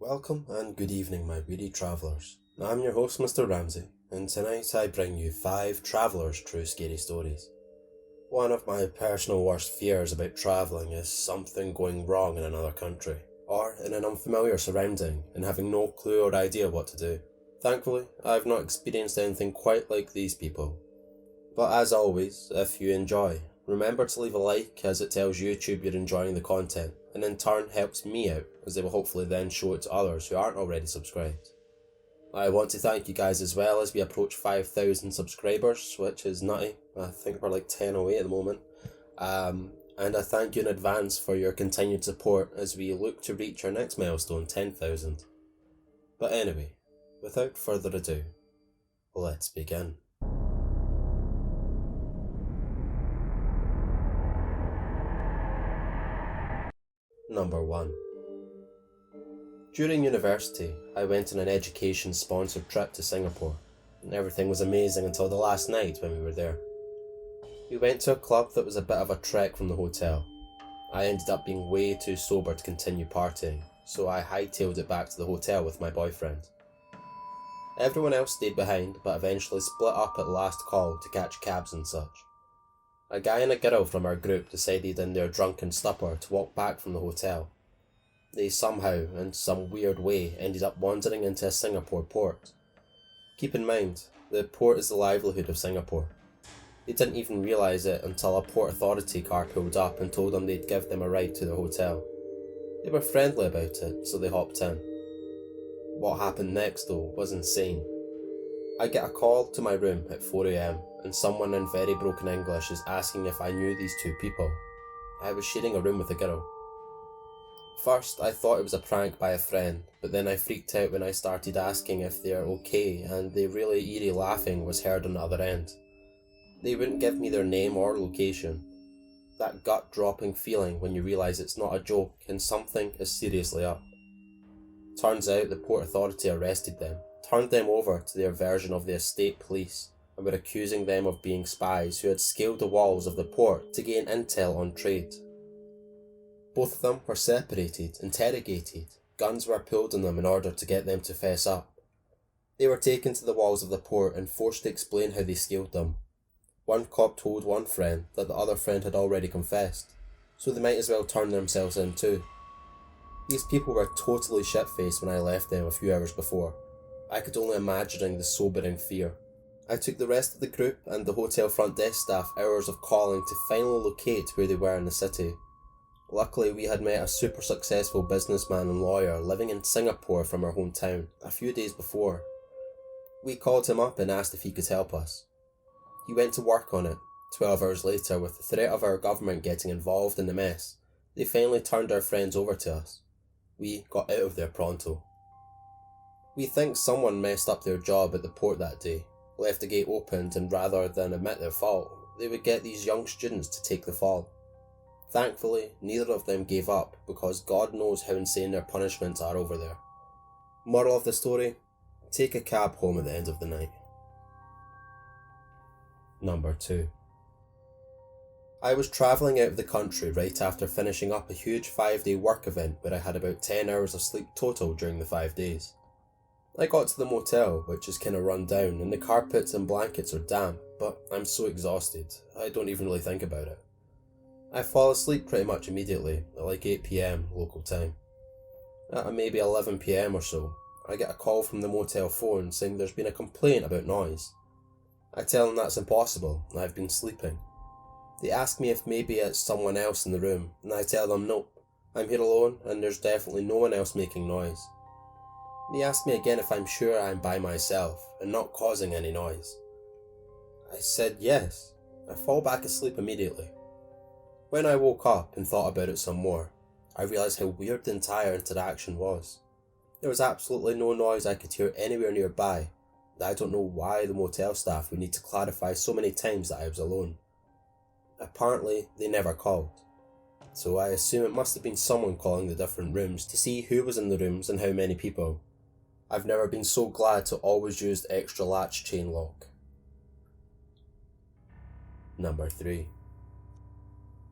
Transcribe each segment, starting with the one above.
Welcome and good evening, my weary travellers. I'm your host, Mr. Ramsay, and tonight I bring you 5 travellers' true scary stories. One of my personal worst fears about travelling is something going wrong in another country, or in an unfamiliar surrounding and having no clue or idea what to do. Thankfully, I've not experienced anything quite like these people. But as always, if you enjoy, remember to leave a like as it tells YouTube you're enjoying the content, and in turn helps me out as they will hopefully then show it to others who aren't already subscribed. I want to thank you guys as well as we approach 5,000 subscribers, which is nutty. I think we're like 10 away at the moment. And I thank you in advance for your continued support as we look to reach our next milestone, 10,000. But anyway, without further ado, let's begin. Number 1. During university, I went on an education-sponsored trip to Singapore, and everything was amazing until the last night when we were there. We went to a club that was a bit of a trek from the hotel. I ended up being way too sober to continue partying, so I hightailed it back to the hotel with my boyfriend. Everyone else stayed behind, but eventually split up at last call to catch cabs and such. A guy and a girl from our group decided in their drunken stupor to walk back from the hotel. They somehow, in some weird way, ended up wandering into a Singapore port. Keep in mind, the port is the livelihood of Singapore. They didn't even realise it until a port authority car pulled up and told them they'd give them a ride to their hotel. They were friendly about it, so they hopped in. What happened next though was insane. I get a call to my room at 4 AM and someone in very broken English is asking if I knew these two people. I was sharing a room with a girl. First, I thought it was a prank by a friend, but then I freaked out when I started asking if they're okay and the really eerie laughing was heard on the other end. They wouldn't give me their name or location. That gut-dropping feeling when you realise it's not a joke and something is seriously up. Turns out the port authority arrested them, turned them over to their version of the estate police, and were accusing them of being spies who had scaled the walls of the port to gain intel on trade. Both of them were separated, interrogated, guns were pulled on them in order to get them to fess up. They were taken to the walls of the port and forced to explain how they scaled them. One cop told one friend that the other friend had already confessed, so they might as well turn themselves in too. These people were totally shit-faced when I left them a few hours before. I could only imagine the sobering fear. I took the rest of the group and the hotel front desk staff hours of calling to finally locate where they were in the city. Luckily, we had met a super successful businessman and lawyer living in Singapore from our hometown a few days before. We called him up and asked if he could help us. He went to work on it. 12 hours later, with the threat of our government getting involved in the mess, they finally turned our friends over to us. We got out of there pronto. We think someone messed up their job at the port that day, left the gate opened, and rather than admit their fault, they would get these young students to take the fall. Thankfully, neither of them gave up because God knows how insane their punishments are over there. Moral of the story, take a cab home at the end of the night. Number 2. I was travelling out of the country right after finishing up a huge 5-day work event where I had about 10 hours of sleep total during the 5 days. I got to the motel, which is kinda run down, and the carpets and blankets are damp, but I'm so exhausted, I don't even really think about it. I fall asleep pretty much immediately, at like 8 PM local time. At maybe 11 PM or so, I get a call from the motel phone saying there's been a complaint about noise. I tell them that's impossible, I've been sleeping. They ask me if maybe it's someone else in the room, and I tell them nope, I'm here alone and there's definitely no one else making noise. They ask me again if I'm sure I'm by myself and not causing any noise. I said yes. I fall back asleep immediately. When I woke up and thought about it some more, I realised how weird the entire interaction was. There was absolutely no noise I could hear anywhere nearby, and I don't know why the motel staff would need to clarify so many times that I was alone. Apparently, they never called, so I assume it must have been someone calling the different rooms to see who was in the rooms and how many people. I've never been so glad to always use the extra latch chain lock. Number 3.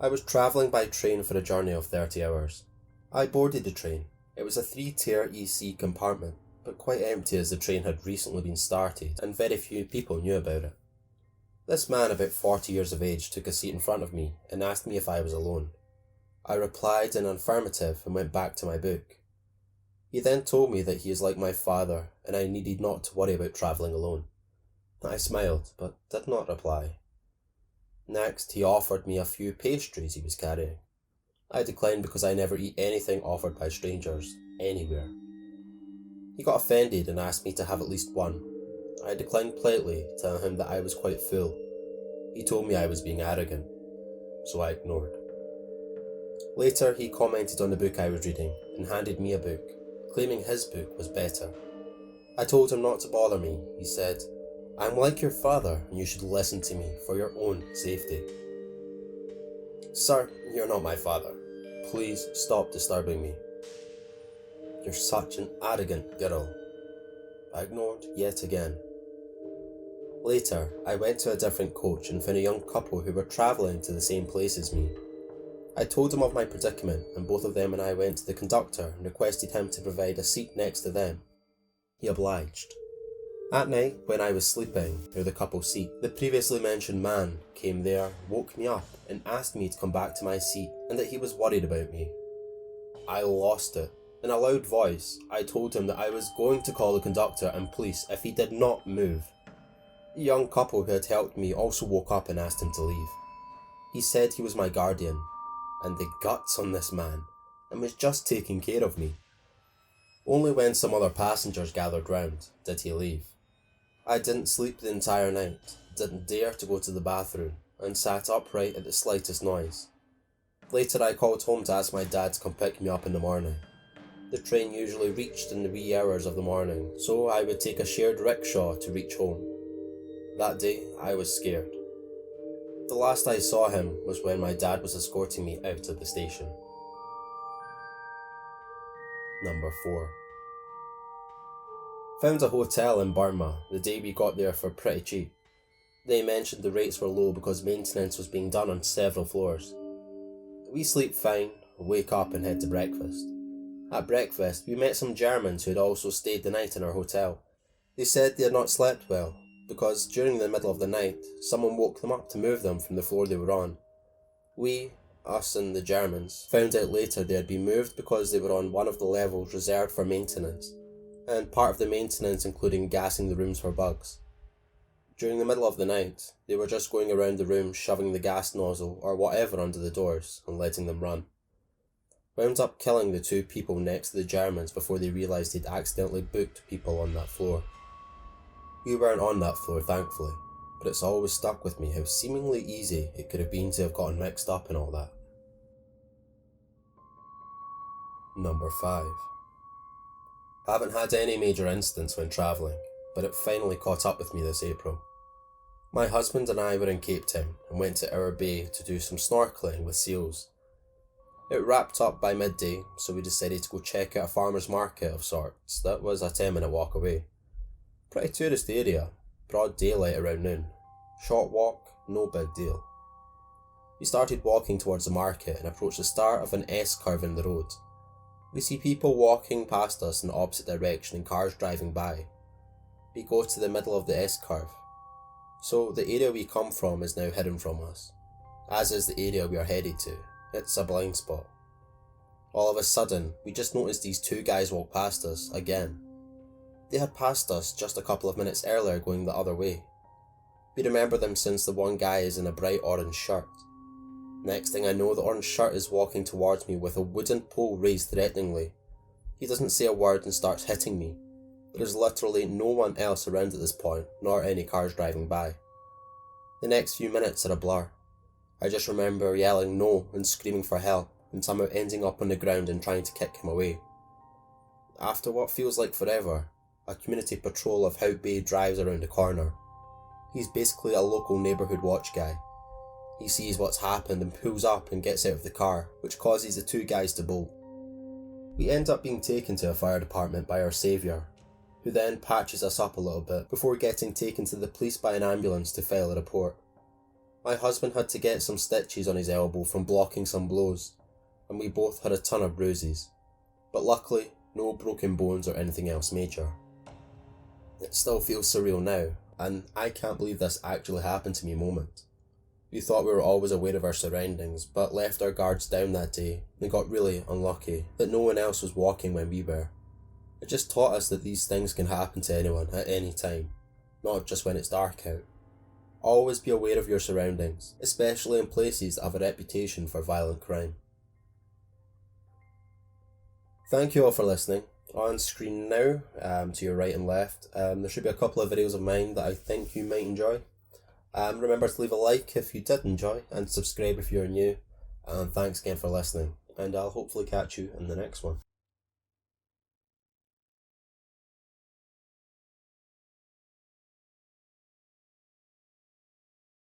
I was travelling by train for a journey of 30 hours. I boarded the train. It was a 3-tier EC compartment, but quite empty as the train had recently been started and very few people knew about it. This man, about 40 years of age, took a seat in front of me and asked me if I was alone. I replied in affirmative and went back to my book. He then told me that he is like my father and I needed not to worry about travelling alone. I smiled, but did not reply. Next, he offered me a few pastries he was carrying. I declined because I never eat anything offered by strangers, anywhere. He got offended and asked me to have at least one. I declined politely, telling him that I was quite full. He told me I was being arrogant, so I ignored. Later, he commented on the book I was reading and handed me a book, claiming his book was better. I told him not to bother me. He said, "I'm like your father and you should listen to me for your own safety." "Sir, you're not my father. Please stop disturbing me. You're such an arrogant girl." I ignored yet again. Later, I went to a different coach and found a young couple who were travelling to the same place as me. I told them of my predicament and both of them and I went to the conductor and requested him to provide a seat next to them. He obliged. At night, when I was sleeping near the couple's seat, the previously mentioned man came there, woke me up and asked me to come back to my seat and that he was worried about me. I lost it. In a loud voice, I told him that I was going to call the conductor and police if he did not move. The young couple who had helped me also woke up and asked him to leave. He said he was my guardian, and the guts on this man, and was just taking care of me. Only when some other passengers gathered round did he leave. I didn't sleep the entire night, didn't dare to go to the bathroom, and sat upright at the slightest noise. Later I called home to ask my dad to come pick me up in the morning. The train usually reached in the wee hours of the morning, so I would take a shared rickshaw to reach home. That day, I was scared. The last I saw him was when my dad was escorting me out of the station. Number 4. Found a hotel in Burma the day we got there for pretty cheap. They mentioned the rates were low because maintenance was being done on several floors. We sleep fine, wake up and head to breakfast. At breakfast, we met some Germans who had also stayed the night in our hotel. They said they had not slept well, because during the middle of the night, someone woke them up to move them from the floor they were on. We, us and the Germans, found out later they had been moved because they were on one of the levels reserved for maintenance, and part of the maintenance including gassing the rooms for bugs. During the middle of the night, they were just going around the room shoving the gas nozzle or whatever under the doors and letting them run. Wound up killing the 2 people next to the Germans before they realised they'd accidentally booked people on that floor. We weren't on that floor, thankfully, but it's always stuck with me how seemingly easy it could have been to have gotten mixed up and all that. Number 5. I haven't had any major incidents when travelling, but it finally caught up with me this April. My husband and I were in Cape Town and went to our bay to do some snorkelling with seals. It wrapped up by midday, so we decided to go check out a farmer's market of sorts that was a 10-minute walk away. Pretty touristy area, broad daylight around noon. Short walk, no big deal. We started walking towards the market and approached the start of an S-curve in the road. We see people walking past us in the opposite direction and cars driving by. We go to the middle of the S-curve. So the area we come from is now hidden from us, as is the area we are headed to. It's a blind spot. All of a sudden, we just noticed these 2 guys walk past us again. They had passed us just a couple of minutes earlier going the other way. We remember them since the one guy is in a bright orange shirt. Next thing I know, the orange shirt is walking towards me with a wooden pole raised threateningly. He doesn't say a word and starts hitting me. There is literally no one else around at this point, nor any cars driving by. The next few minutes are a blur. I just remember yelling no and screaming for help and somehow ending up on the ground and trying to kick him away. After what feels like forever, a community patrol of Hout Bay drives around the corner. He's basically a local neighbourhood watch guy. He sees what's happened and pulls up and gets out of the car, which causes the 2 guys to bolt. We end up being taken to a fire department by our saviour, who then patches us up a little bit before getting taken to the police by an ambulance to file a report. My husband had to get some stitches on his elbow from blocking some blows, and we both had a ton of bruises. but luckily no broken bones or anything else major. It still feels surreal now, and I can't believe this actually happened to me moment. We thought we were always aware of our surroundings, but left our guards down that day and got really unlucky that no one else was walking when we were. It just taught us that these things can happen to anyone at any time, not just when it's dark out. Always be aware of your surroundings, especially in places that have a reputation for violent crime. Thank you all for listening. On screen now, to your right and left, there should be a couple of videos of mine that I think you might enjoy. Remember to leave a like if you did enjoy, and subscribe if you're new. And thanks again for listening, and I'll hopefully catch you in the next one.